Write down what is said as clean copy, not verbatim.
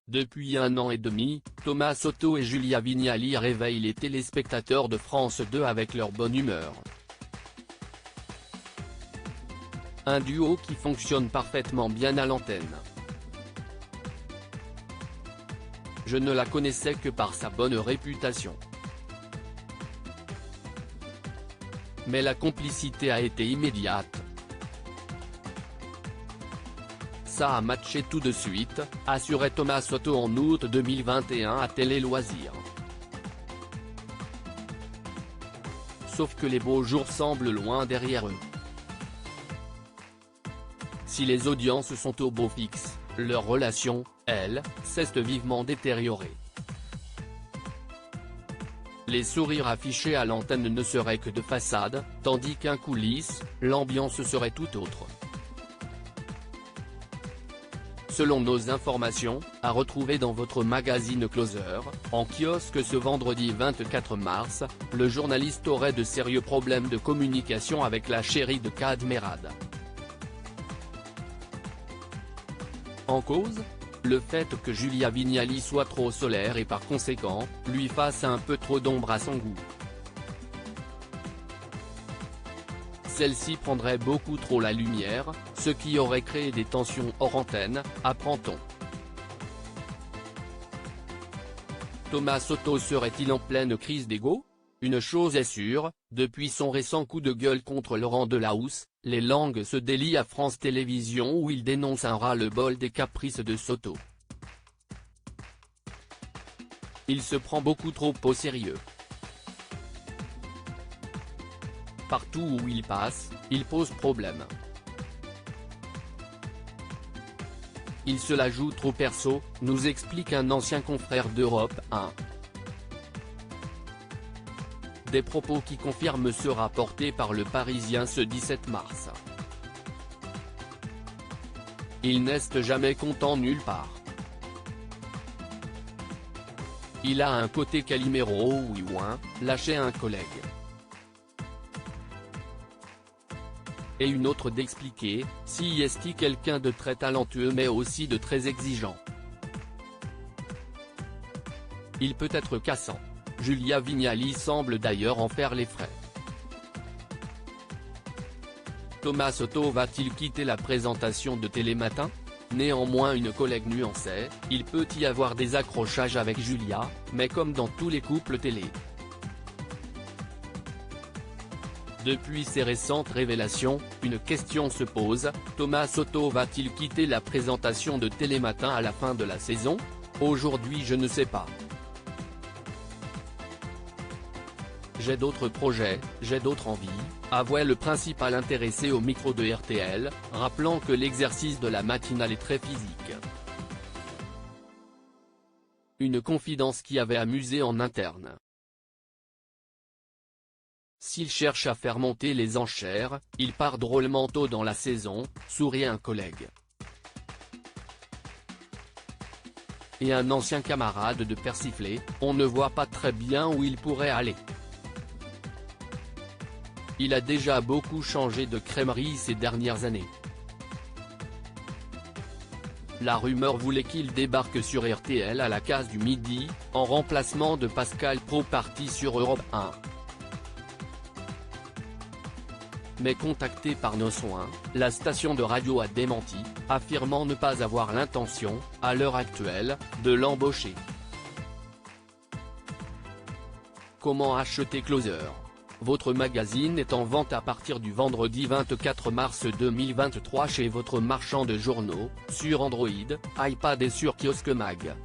Depuis 1 an et demi, Thomas Soto et Julia Vignali réveillent les téléspectateurs de France 2 avec leur bonne humeur. Un duo qui fonctionne parfaitement bien à l'antenne. Je ne la connaissais que par sa bonne réputation. Mais la complicité a été immédiate. Ça a matché tout de suite, assurait Thomas Soto en août 2021 à Télé Loisirs. Sauf que les beaux jours semblent loin derrière eux. Si les audiences sont au beau fixe, leur relation, elle, s'est vivement détériorée. Les sourires affichés à l'antenne ne seraient que de façade, tandis qu'en coulisses, l'ambiance serait tout autre. Selon nos informations, à retrouver dans votre magazine Closer, en kiosque ce vendredi 24 mars, le journaliste aurait de sérieux problèmes de communication avec la chérie de Kad Merad. En cause, le fait que Julia Vignali soit trop solaire et par conséquent, lui fasse un peu trop d'ombre à son goût. Celle-ci prendrait beaucoup trop la lumière, ce qui aurait créé des tensions hors antenne, apprend-on. Thomas Soto serait-il en pleine crise d'ego? Une chose est sûre, depuis son récent coup de gueule contre Laurent Delahousse, les langues se délient à France Télévisions où il dénonce un ras-le-bol des caprices de Soto. Il se prend beaucoup trop au sérieux. Partout où il passe, il pose problème. Il se la joue trop perso, nous explique un ancien confrère d'Europe 1. Des propos qui confirment ce rapporté par Le Parisien ce 17 mars. Il n'est jamais content nulle part. Il a un côté Calimero ou ouin, lâcher un collègue. Et une autre d'expliquer, si est quelqu'un de très talentueux mais aussi de très exigeant. Il peut être cassant. Julia Vignali semble d'ailleurs en faire les frais. Thomas Soto va-t-il quitter la présentation de Télématin? Néanmoins une collègue nuançait, il peut y avoir des accrochages avec Julia, mais comme dans tous les couples télé. Depuis ces récentes révélations, une question se pose, Thomas Soto va-t-il quitter la présentation de Télématin à la fin de la saison? Aujourd'hui je ne sais pas. J'ai d'autres projets, j'ai d'autres envies, avouait le principal intéressé au micro de RTL, rappelant que l'exercice de la matinale est très physique. Une confidence qui avait amusé en interne. S'il cherche à faire monter les enchères, il part drôlement tôt dans la saison, sourit un collègue. Et un ancien camarade de persifler, on ne voit pas très bien où il pourrait aller. Il a déjà beaucoup changé de crèmerie ces dernières années. La rumeur voulait qu'il débarque sur RTL à la case du midi, en remplacement de Pascal Praud parti sur Europe 1. Mais contacté par Nos Soins, la station de radio a démenti, affirmant ne pas avoir l'intention, à l'heure actuelle, de l'embaucher. Comment acheter Closer? Votre magazine est en vente à partir du vendredi 24 mars 2023 chez votre marchand de journaux, sur Android, iPad et sur Kiosque Mag.